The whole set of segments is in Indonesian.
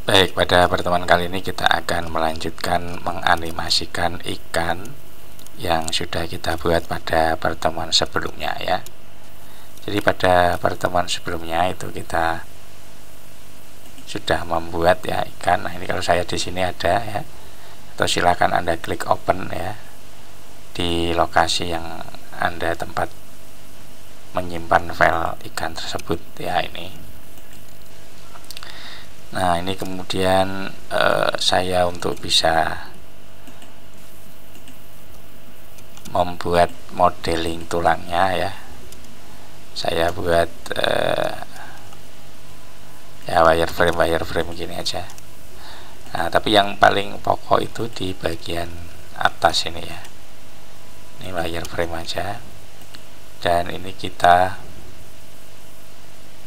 Baik, pada pertemuan kali ini kita akan melanjutkan menganimasikan ikan yang sudah kita buat pada pertemuan sebelumnya ya. Jadi pada pertemuan sebelumnya itu kita sudah membuat ya ikan. Nah, ini kalau saya di sini ada ya. Atau silakan Anda klik open ya di lokasi yang Anda tempat menyimpan file ikan tersebut ya ini. Nah, ini kemudian saya untuk bisa membuat modeling tulangnya ya, saya buat ya wireframe gini aja. Nah, tapi yang paling pokok itu di bagian atas ini ya, ini wireframe aja, dan ini kita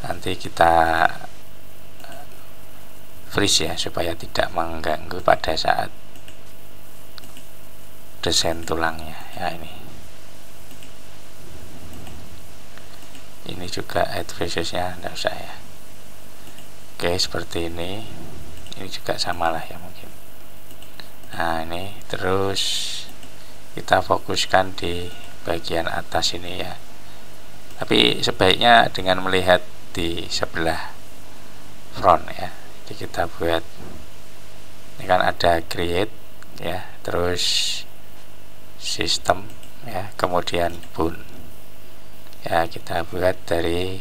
nanti kita freeze ya supaya tidak mengganggu pada saat desain tulangnya ya. Ini juga head facesnya tidak usah ya. Oke, seperti ini juga samalah ya mungkin. Nah, ini terus kita fokuskan di bagian atas ini ya, tapi sebaiknya dengan melihat di sebelah front ya. Jadi kita buat, ini kan ada create ya, terus sistem ya, kemudian bone ya, kita buat dari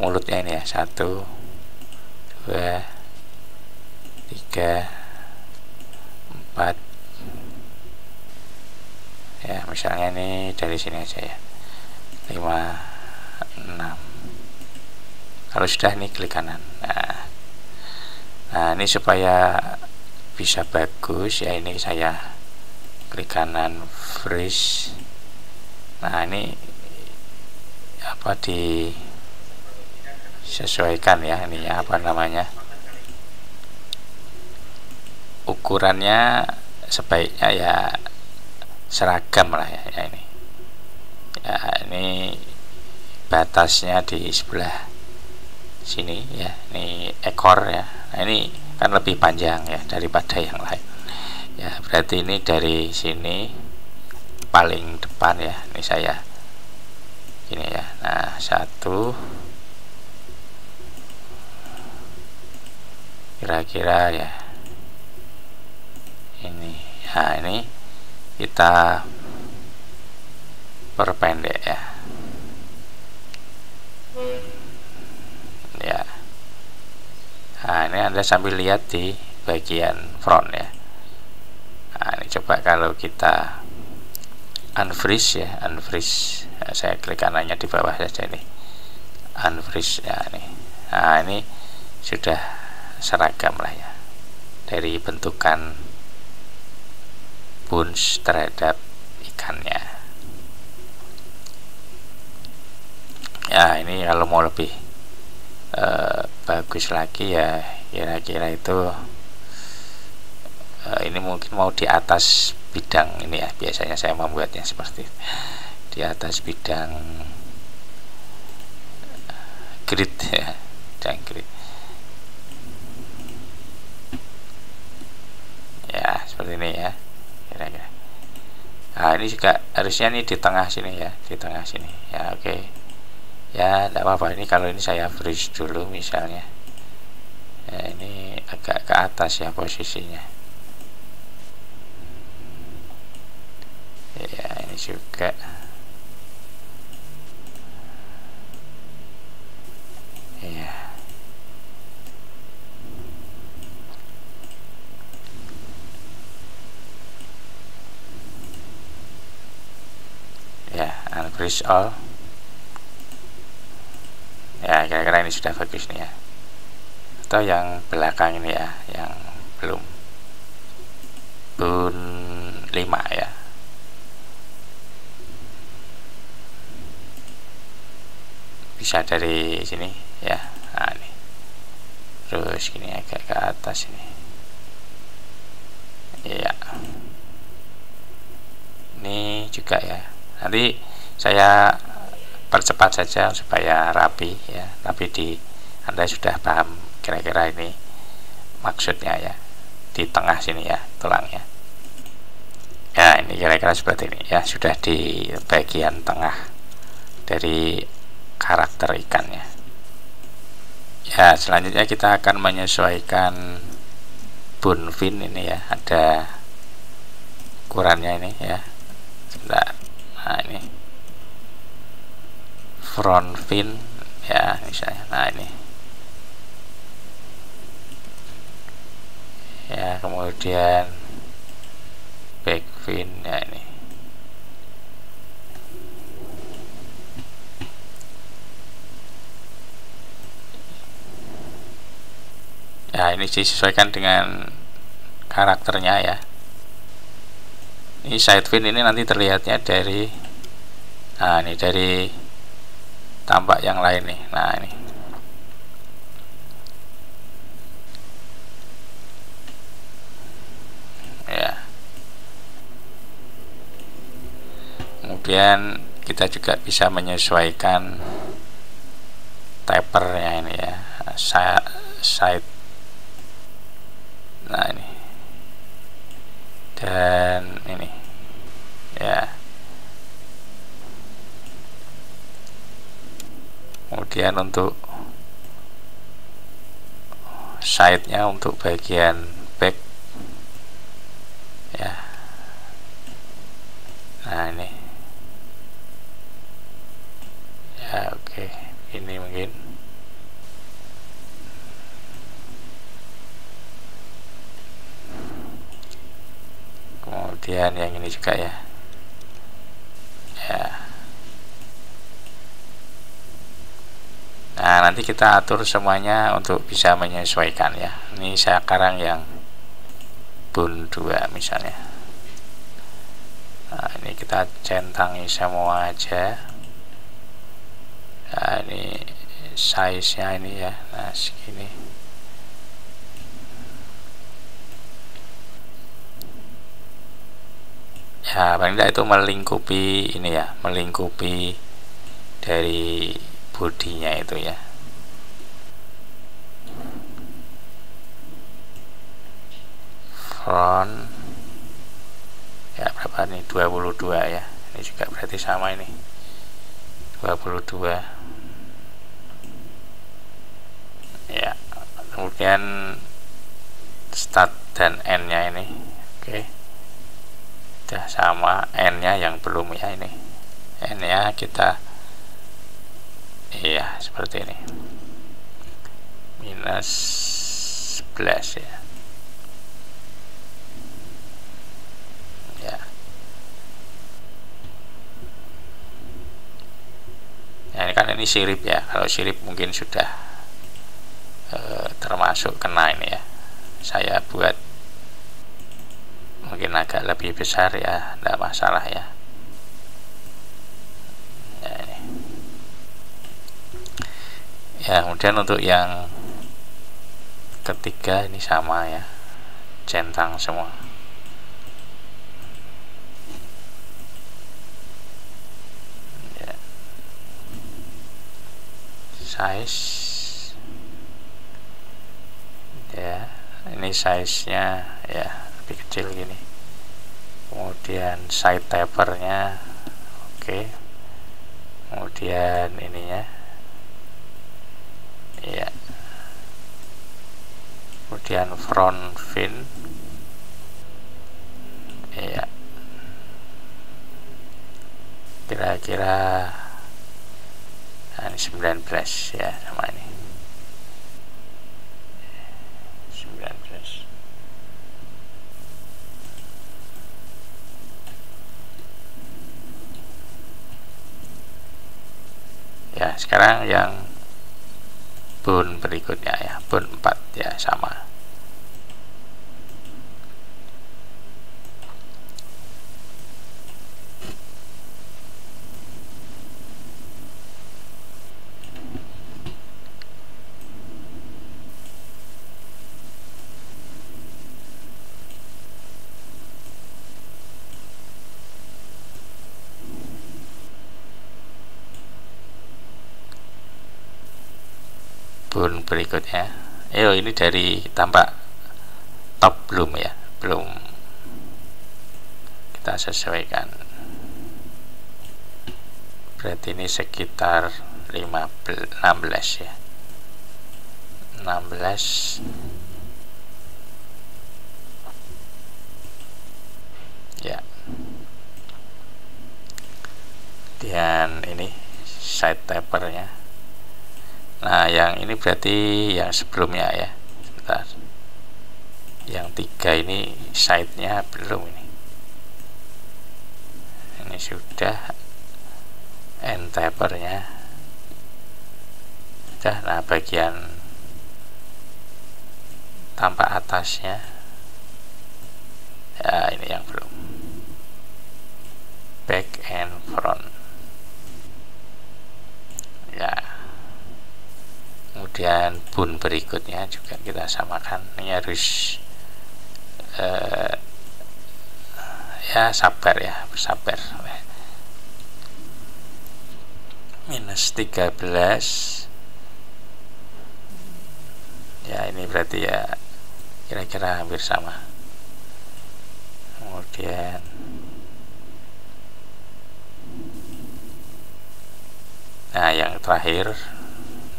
mulutnya ini ya, 1 2 3 4 ya, misalnya ini dari sini aja ya, 5 6. Kalau sudah ini klik kanan. Nah, ini supaya bisa bagus ya, ini saya klik kanan freeze. Nah, ini apa disesuaikan ya, ini ya, apa namanya, ukurannya sebaiknya ya seragam lah ya, ini ya, ini batasnya di sebelah sini ya, ini ekor ya. Nah, ini kan lebih panjang ya daripada yang lain ya, berarti ini dari sini paling depan ya, ini saya gini ya. Nah, 1 kira-kira ya ini ya, ini kita perpendek ya. Ya, nah ini Anda sambil lihat di bagian front ya. Nah, ini coba kalau kita unfreeze ya, unfreeze. Nah, saya klik kanannya di bawah saja ini, unfreeze ya ini. Nah, ini sudah seragam lah ya dari bentukan bones terhadap ikannya. Ya, ini kalau mau lebih bagus lagi ya, kira-kira itu ini mungkin mau di atas bidang ini ya, biasanya saya membuatnya seperti itu. Di atas bidang grid ya, dan grid ya, seperti ini ya kira-kira. Nah, ini juga harusnya nih di tengah sini ya, di tengah sini ya. Oke ya, tidak apa-apa. Ini kalau ini saya freeze dulu misalnya ya, ini agak ke atas ya posisinya ya, ini juga ya. Ya, unfreeze all ya, kira-kira ini sudah bagus nih ya. Atau yang belakang ini ya, yang belum, bun 5 ya. Bisa dari sini ya. Nah, ini terus gini agak ke atas ini ya. Ini juga ya, nanti saya percepat saja supaya rapi ya, tapi Anda sudah paham kira-kira ini maksudnya ya, di tengah sini ya tulangnya. Ya ini kira-kira seperti ini ya, sudah di bagian tengah dari karakter ikannya. Ya selanjutnya kita akan menyesuaikan bone fin ini ya, ada ukurannya ini ya. Sebentar. Nah ini front fin ya misalnya. Nah ini ya, kemudian back fin ya ini. Ya ini disesuaikan dengan karakternya ya. Ini side fin ini nanti terlihatnya dari, nah ini dari tampak yang lain nih. Nah ini ya. Kemudian kita juga bisa menyesuaikan tapernya ini ya, side. Nah ini dan ini ya. Kemudian untuk side-nya untuk bagian back ya. Nah ini ya, oke. Ini mungkin kemudian yang ini juga ya. Ya. Nah nanti kita atur semuanya untuk bisa menyesuaikan ya. Ini sekarang yang bone 2 misalnya. Nah ini kita centangi semua aja. Nah ini size nya ini ya. Nah segini ya, paling tidak itu melingkupi ini ya, melingkupi dari bodinya itu ya. Front ya berapa nih, 22 ya. Ini juga berarti sama ini 22 ya. Kemudian start dan end nya ini oke. Sudah sama, N nya yang belum ya, ini N nya kita iya seperti ini minus 11 ya. Ya ini kan ini sirip ya, kalau sirip mungkin sudah termasuk kena ini ya. Saya buat mungkin agak lebih besar ya, tidak masalah ya. Ya, ini. Ya kemudian untuk yang ketiga ini sama ya, centang semua. Ya. Size ya, ini size nya ya lebih kecil gini. Kemudian side tapernya oke. Kemudian ininya ya, kemudian front fin ya, kira-kira nah, ini 19 ya, sama ini 19 ya. Sekarang yang bone berikutnya ya, bone 4 ya sama. Bone berikutnya, ini dari tampak top belum ya, belum kita sesuaikan. Berarti ini sekitar 16 ya, 16 ya. Dan ini side tapernya. Nah yang ini berarti yang sebelumnya ya. Sebentar, yang 3 ini side-nya belum, ini sudah, end tapernya sudah. Nah bagian tampak atasnya ya, ini yang belum, back and front ya. Kemudian bun berikutnya juga kita samakan. Ini harus ya sabar ya, bersabar. Minus 13 ya, ini berarti ya kira-kira hampir sama. Kemudian nah yang terakhir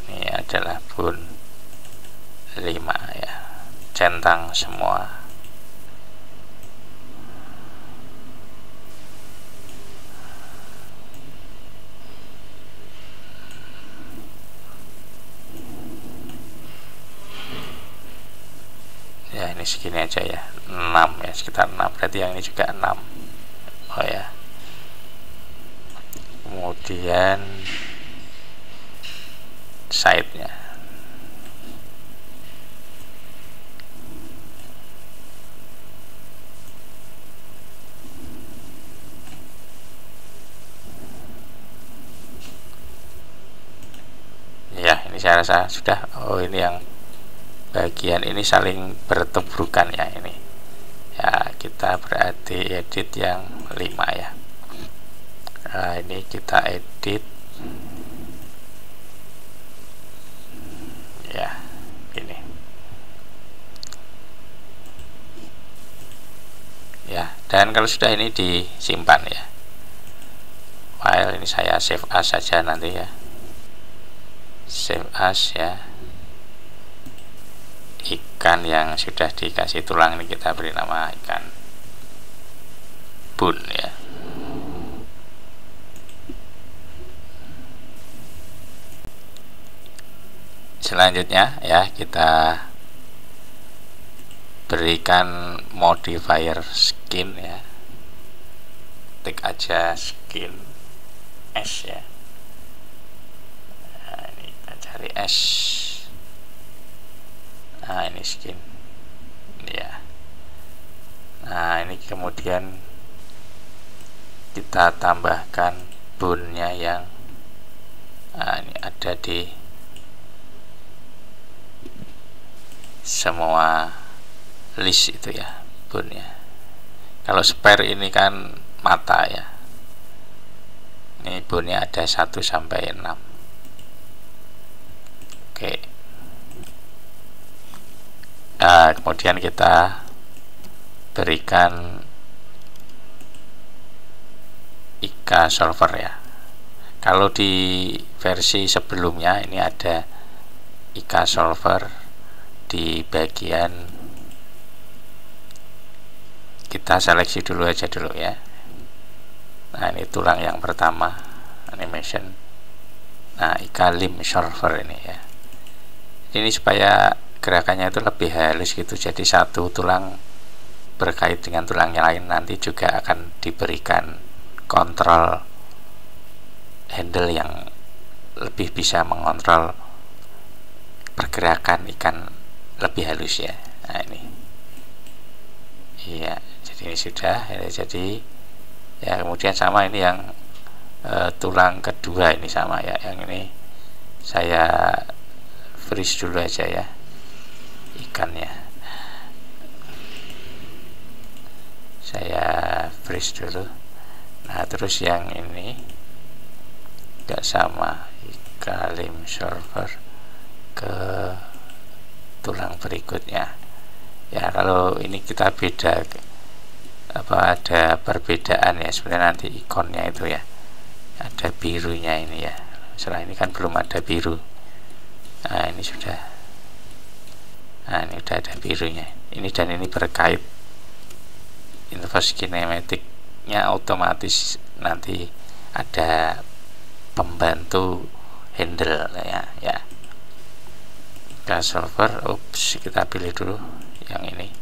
ini adalah bun 5 ya, centang semua. Ya ini segini aja ya, 6 ya, sekitar 6, berarti yang ini juga 6. Oh ya. Kemudian side-nya ya, ini saya rasa sudah. Oh ini yang bagian ini saling bertubrukan ya, ini ya, kita berarti edit yang 5 ya. Nah ini kita edit ya, ini ya. Dan kalau sudah ini disimpan ya, file ini saya save as saja nanti ya, save as ya. Ikan yang sudah dikasih tulang ini kita beri nama ikan bun ya. Selanjutnya ya, kita berikan modifier skin ya, tik aja skin S ya. Nah, ini kita cari S. Nah ini skin ya. Nah ini kemudian kita tambahkan bunnya yang ini ada di semua list itu ya, bunnya. Kalau spare ini kan mata ya, ini bunnya ada 1 sampai 6. Oke. Nah, kemudian kita berikan IK solver ya. Kalau di versi sebelumnya ini ada IK solver di bagian, kita seleksi dulu aja dulu ya. Nah ini tulang yang pertama, animation. Nah IK limb solver ini ya. Ini supaya gerakannya itu lebih halus gitu, jadi satu tulang berkait dengan tulang yang lain. Nanti juga akan diberikan kontrol handle yang lebih bisa mengontrol pergerakan ikan lebih halus ya. Nah ini iya, jadi ini sudah ya, jadi ya. Kemudian sama ini yang tulang kedua ini sama ya, yang ini saya freeze dulu aja ya ikannya, saya freeze dulu. Nah terus yang ini gak sama, IK limb solver ke tulang berikutnya ya, kalau ini kita beda ada perbedaan ya sebenarnya nanti ikonnya itu ya, ada birunya ini ya. Setelah ini kan belum ada biru. Nah ini sudah, nah ini udah ada birunya ini, dan ini berkait inverse kinematiknya otomatis nanti ada pembantu handle ya. Ika solver, kita pilih dulu yang ini,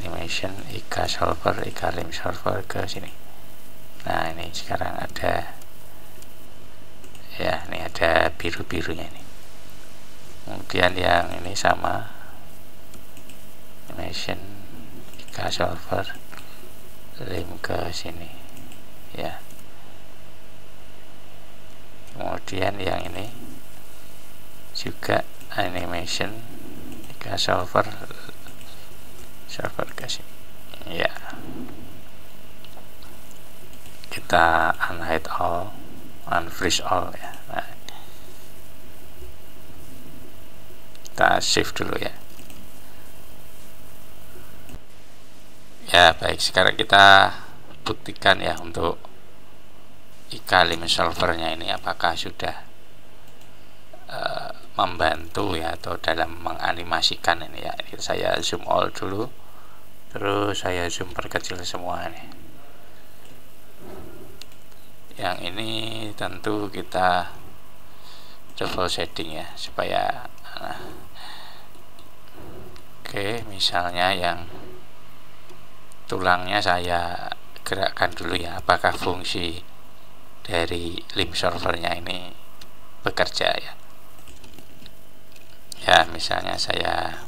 animation Ika solver, Ika lim solver ke sini. Nah ini sekarang ada ya, ini ada biru-birunya ini. Kemudian yang ini sama, animation Ika solver, lim ke sini ya. Kemudian yang ini juga animation Ika solver ke sini ya. Kita unhide all, unfreeze all ya. Nah, kita save dulu ya. Ya baik, sekarang kita buktikan ya untuk Ika lim solvernya ini apakah sudah membantu ya, atau dalam menganimasikan ini ya. Ini saya zoom all dulu, terus saya zoom perkecil semua nih. Yang ini tentu kita double shading ya supaya oke, misalnya yang tulangnya saya gerakkan dulu ya, apakah fungsi dari lim solvernya ini bekerja ya. Ya misalnya saya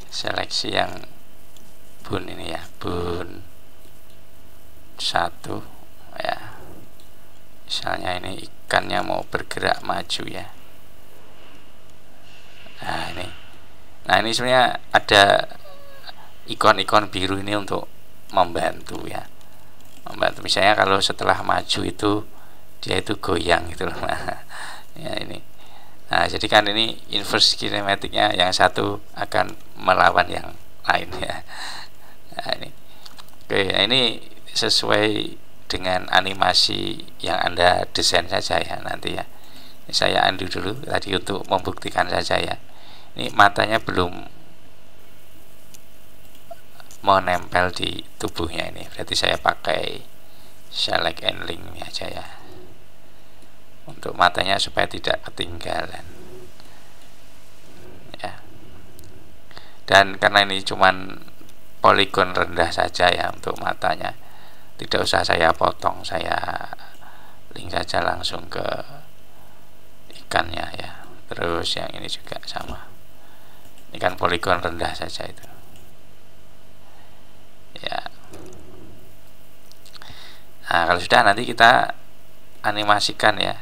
seleksi yang bun ini ya, bun 1 ya. Misalnya ini ikannya mau bergerak maju ya. Nah ini sebenarnya ada ikon-ikon biru ini untuk membantu ya, membantu. Misalnya kalau setelah maju itu dia itu goyang gitu loh. Ya ini. Nah jadi kan ini inverse kinematiknya, yang satu akan melawan yang lain ya. Nah ini oke, nah ini sesuai dengan animasi yang Anda desain saja ya nanti ya. Ini saya undo dulu tadi untuk membuktikan saja ya. Ini matanya belum menempel di tubuhnya ini, berarti saya pakai select and link aja ya untuk matanya supaya tidak ketinggalan ya. Dan karena ini cuman poligon rendah saja ya untuk matanya, tidak usah saya potong, saya link saja langsung ke ikannya ya. Terus yang ini juga sama, ini kan poligon rendah saja itu ya. Nah kalau sudah, nanti kita animasikan ya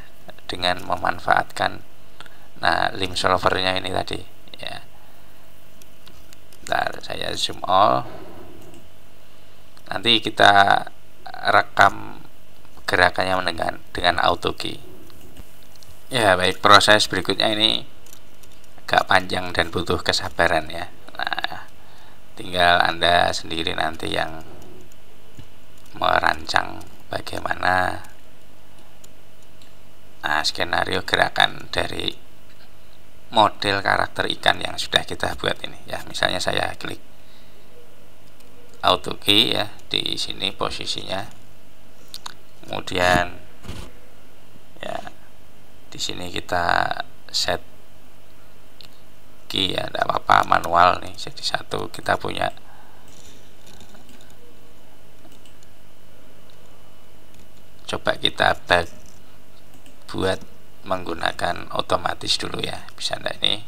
dengan memanfaatkan lim solvernya ini tadi ya. Bentar, saya zoom all. Nanti kita rekam gerakannya dengan auto key ya. Baik, proses berikutnya ini agak panjang dan butuh kesabaran ya. Nah tinggal Anda sendiri nanti yang merancang bagaimana skenario gerakan dari model karakter ikan yang sudah kita buat ini ya. Misalnya saya klik auto key ya, di sini posisinya, kemudian ya di sini kita set key ya, tidak apa-apa manual nih, jadi satu kita punya. Coba kita buat menggunakan otomatis dulu ya, bisa enggak ini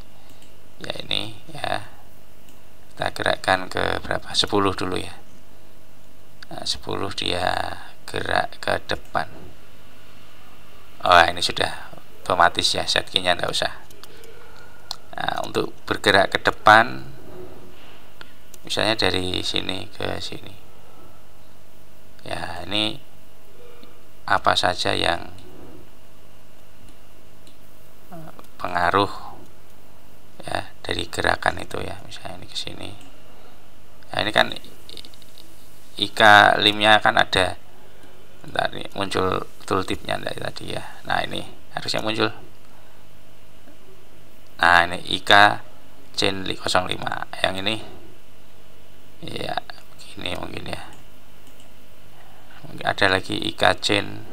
ya. Ini ya kita gerakkan ke berapa, 10 dulu ya. Nah, 10 dia gerak ke depan. Oh ini sudah otomatis ya, set key-nya enggak usah. Nah untuk bergerak ke depan misalnya dari sini ke sini ya, ini apa saja yang pengaruh ya dari gerakan itu ya. Misalnya ini ke sini. Nah, ini kan IK limnya kan ada. Bentar, nih muncul tooltipnya dari tadi ya. Nah, ini harusnya muncul. Nah, ini IK chain 05. Yang ini ya begini mungkin ya. Mungkin ada lagi IK chain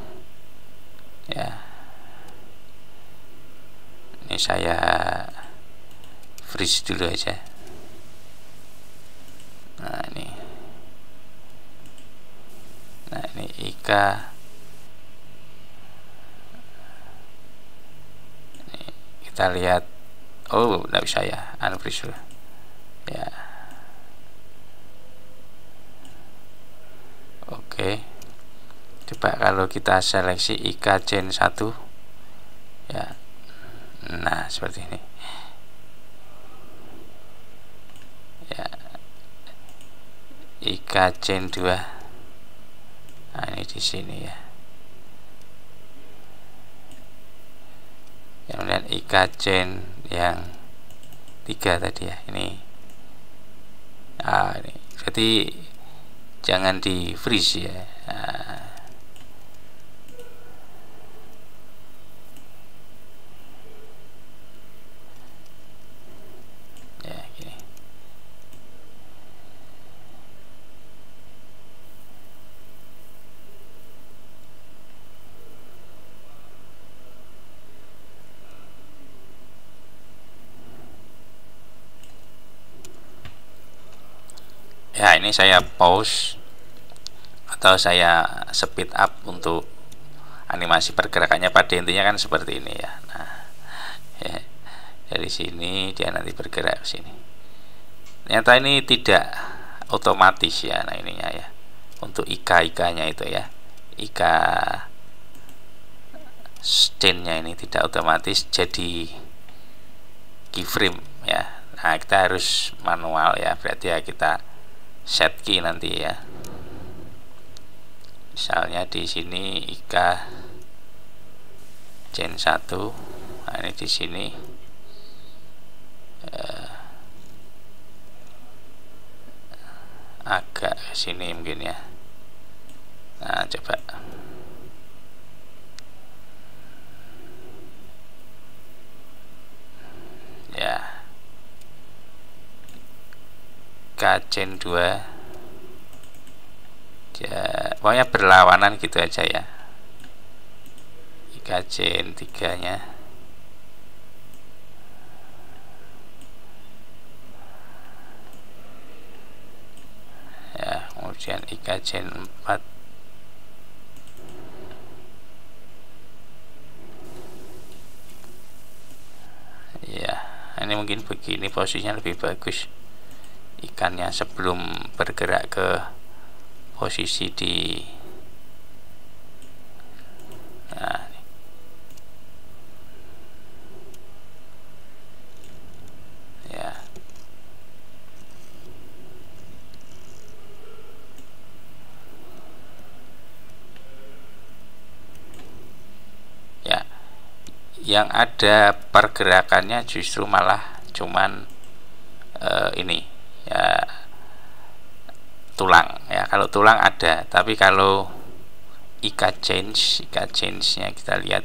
ya. Ini saya freeze dulu aja. Nah, ini IK ini kita lihat. Oh, nggak bisa ya, unfreeze dulu ya. Oke, coba kalau kita seleksi IK chain 1 ya. Nah, seperti ini ya. IK chain 2. Nah, ini di sini ya. Kemudian IK chain yang 3 tadi ya. Ini ini berarti jangan di freeze ya. Ya gini. Ya, ini saya pause atau saya speed up untuk animasi pergerakannya. Pada intinya kan seperti ini ya. Nah, ya, dari sini dia nanti bergerak ke sini. Ternyata ini tidak otomatis ya. Nah, ininya ya. Untuk IK-nya itu ya. IK chain-nya ini tidak otomatis jadi keyframe ya. Nah, kita harus manual ya. Berarti ya kita set key nanti ya. Misalnya di sini IK chain 1. Nah, ini di sini agak ke sini mungkin ya. Nah, coba ya. IK chain 2 ya, pokoknya berlawanan gitu aja ya. IK chain 3 nya ya, kemudian IK chain 4 ya. Ini mungkin begini posisinya lebih bagus ikannya sebelum bergerak ke posisi di nah ini. Ya ya, yang ada pergerakannya justru malah cuman ini ya, tulang ya. Kalau tulang ada, tapi kalau IK change nya kita lihat.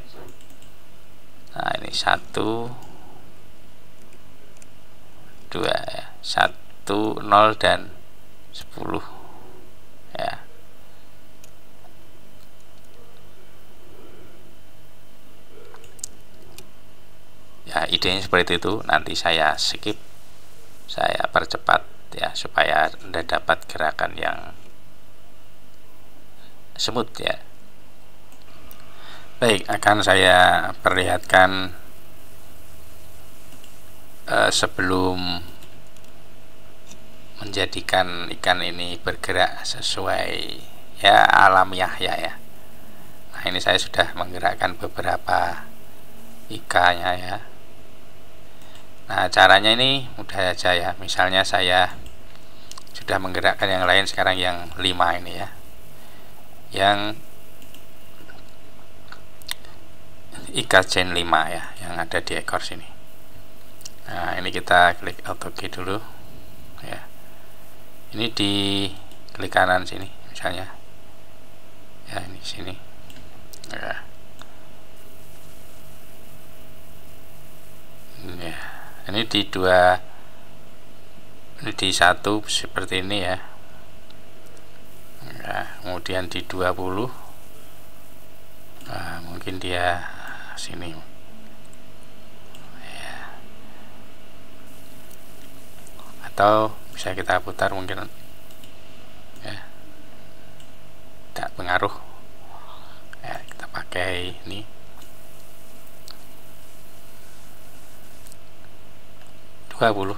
Nah, ini 1 2 ya, 1 0 dan 10 ya. Ya, idenya seperti itu. Nanti saya skip, saya percepat ya supaya Anda dapat gerakan yang smooth ya. Baik, akan saya perlihatkan sebelum menjadikan ikan ini bergerak sesuai ya alamiah ya. Nah, ini saya sudah menggerakkan beberapa ikannya ya. Nah, caranya ini mudah saja ya. Misalnya saya sudah menggerakkan yang lain, sekarang yang 5 ini ya, yang IK chain 5 ya, yang ada di ekor sini. Nah, ini kita klik auto key dulu ya. Ini di klik kanan sini misalnya ya, ini sini ya. Ya, ini di dua, ini di satu seperti ini ya. Nah, kemudian di 20, nah, mungkin dia sini ya. Atau bisa kita putar mungkin ya, tidak pengaruh ya, kita pakai ini.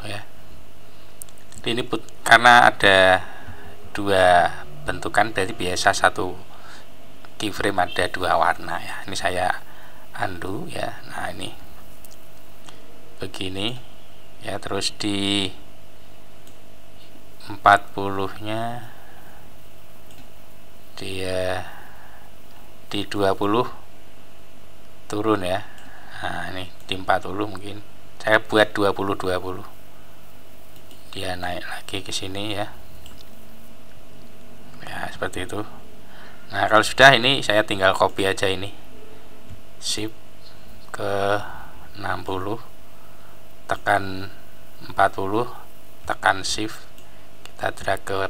Ya. Ini karena ada dua bentukan, dari biasa satu keyframe ada dua warna ya. Ini saya undo ya. Nah, ini begini ya. Terus di 40-nya dia di 20 turun ya. Nah, ini di 40 mungkin saya buat 20 dia naik lagi ke sini ya. Ya, seperti itu. Nah, kalau sudah, ini saya tinggal copy aja ini. Shift ke 60, tekan 40, tekan shift, kita drag ke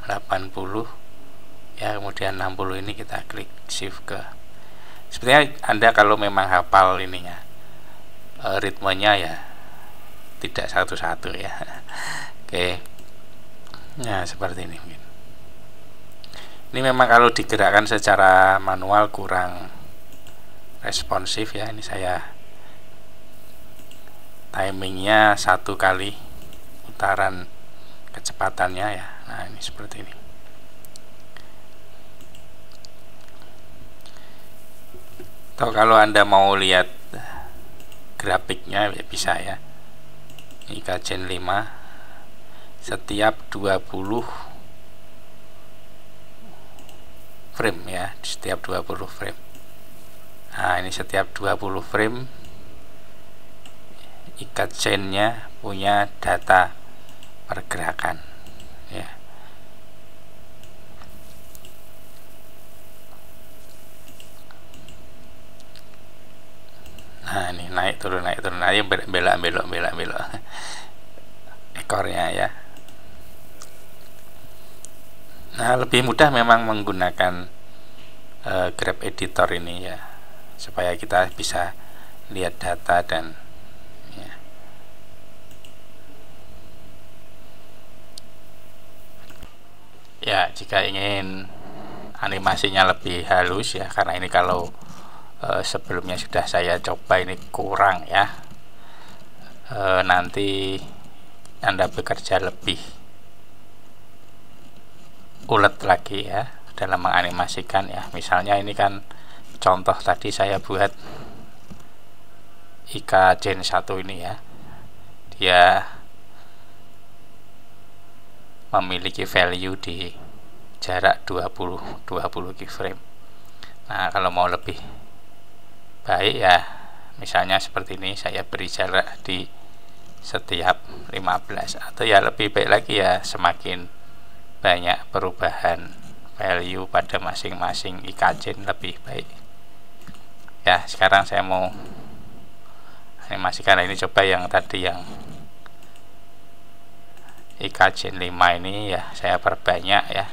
80 ya, kemudian 60 ini kita klik shift ke. Sebenarnya Anda kalau memang hafal ininya, ritmenya ya, tidak satu-satu ya. Oke. Nah, seperti ini mungkin. Ini memang kalau digerakkan secara manual kurang responsif ya. Ini saya timingnya 1 kali putaran kecepatannya ya. Nah, ini seperti ini. Atau kalau Anda mau lihat grafiknya ya bisa ya. IK Gen 5 setiap 20 frame ya, setiap 20 frame. Nah, ini setiap 20 frame IK Gen-nya punya data pergerakan ya. Nah, ini naik turun aja, belok ekornya ya. Nah, lebih mudah memang menggunakan graph editor ini ya, supaya kita bisa lihat data dan ya. Ya, jika ingin animasinya lebih halus ya, karena ini kalau sebelumnya sudah saya coba ini kurang ya, nanti Anda bekerja lebih ulet lagi ya dalam menganimasikan ya. Misalnya ini kan contoh tadi saya buat IK Gen 1 ini ya, dia memiliki value di jarak 20 keyframe. Nah, kalau mau lebih baik ya, misalnya seperti ini, saya beri jarak di setiap 15, atau ya lebih baik lagi ya, semakin banyak perubahan value pada masing-masing IK Gen lebih baik ya. Sekarang saya mau animasikan ini, coba yang tadi yang IK Gen 5 ini ya, saya perbanyak ya.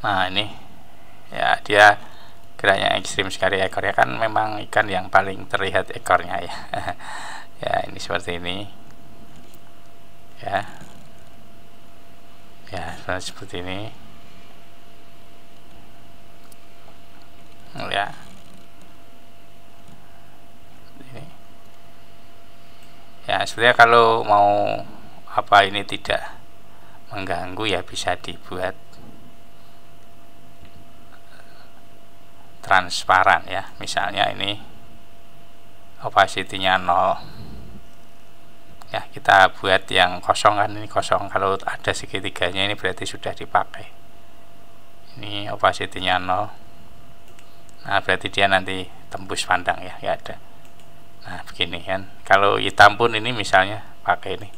Nah, ini ya, dia geraknya ekstrim sekali, ekornya kan memang ikan yang paling terlihat ekornya ya. Ya, ini seperti ini ya. Ya, seperti ini ya. Ini ya, sebenarnya kalau mau apa ini tidak mengganggu ya, bisa dibuat transparan ya. Misalnya ini opacity-nya 0 ya, kita buat yang kosong kan, ini kosong. Kalau ada segitiganya ini berarti sudah dipakai. Ini opacity-nya 0. Nah, berarti dia nanti tembus pandang ya, nggak ada. Nah begini kan, kalau hitam pun ini misalnya pakai ini,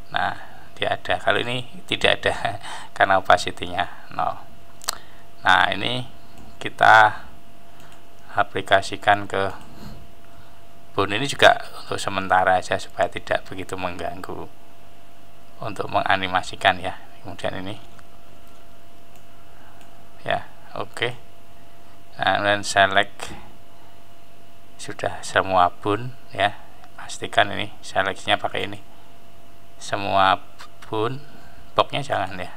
nah dia ada. Kalau ini tidak ada karena opacity-nya 0. Nah ini kita aplikasikan ke bone ini juga untuk sementara aja supaya tidak begitu mengganggu untuk menganimasikan ya. Kemudian ini ya, oke. Nah, dan select sudah semua bone ya, pastikan ini seleksinya pakai ini, semua bone, boxnya jangan ya,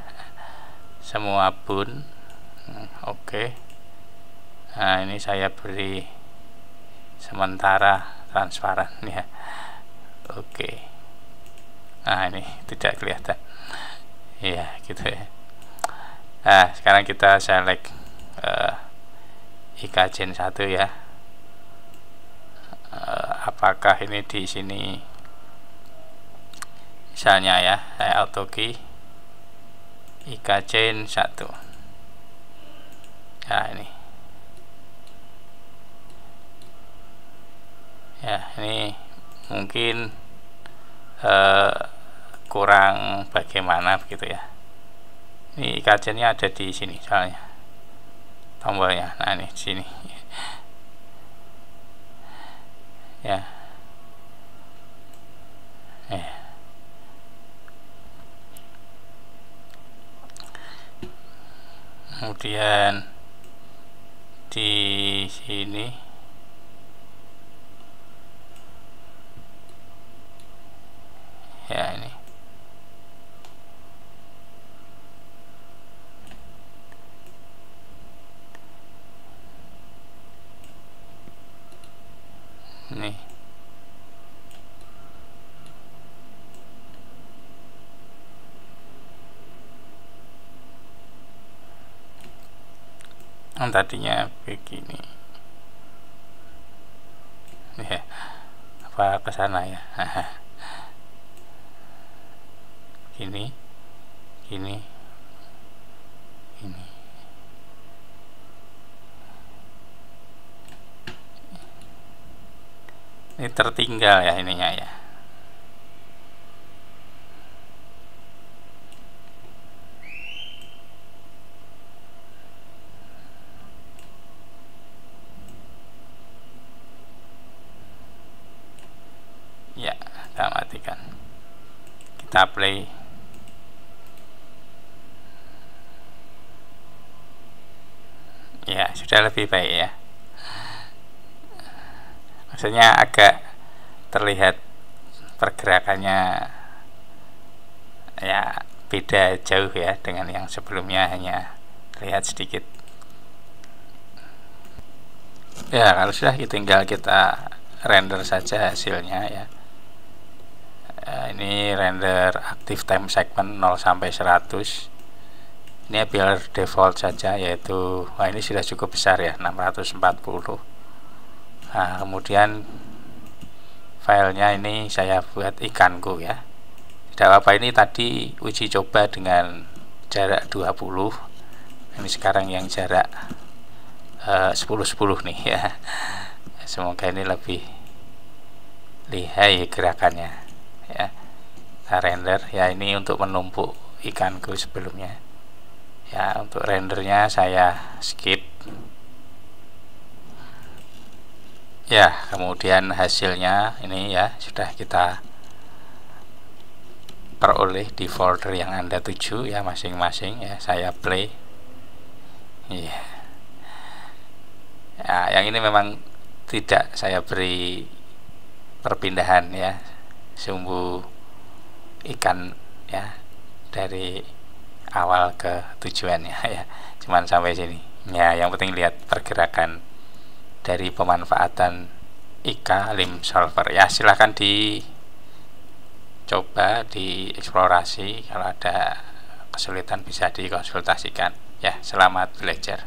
semua bone. Oke. Nah ini saya beri sementara transparan ya. Oke. Nah ini tidak kelihatan ya gitu ya. Nah sekarang kita select IKJen 1 ya. Apakah ini di sini misalnya ya, saya auto key IKJen 1 ya, ini ya, ini mungkin kurang bagaimana begitu ya. Ini IKJennya ada di sini soalnya tombolnya. Nah ini di sini ya. Kemudian di sini ya, ini tadinya begini ya, apa ke sana ya. Gini ini tertinggal ya ininya ya. Ya, kita matikan, kita play. Ya, sudah lebih baik ya. Maksudnya agak terlihat pergerakannya ya beda jauh ya dengan yang sebelumnya, hanya terlihat sedikit. Ya, kalau sudah tinggal kita render saja hasilnya ya. Ini render active time segment 0 sampai 100. Ini biar default saja, yaitu ini sudah cukup besar ya, 640. Nah kemudian filenya ini saya buat ikanku ya, tidak apa-apa. Ini tadi uji coba dengan jarak 20, ini sekarang yang jarak 10-10 nih ya. Semoga ini lebih lihai gerakannya ya. Kita render ya, ini untuk menumpuk ikanku sebelumnya ya. Untuk rendernya saya skip ya. Kemudian hasilnya ini ya sudah kita peroleh di folder yang Anda tuju ya masing-masing ya. Saya play ya. Ya, yang ini memang tidak saya beri perpindahan ya, sumbu ikan ya dari awal ke tujuannya ya, cuman sampai sini ya. Yang penting lihat pergerakan dari pemanfaatan IK lim solver ya. Silahkan dicoba, dieksplorasi. Kalau ada kesulitan bisa dikonsultasikan ya. Selamat belajar.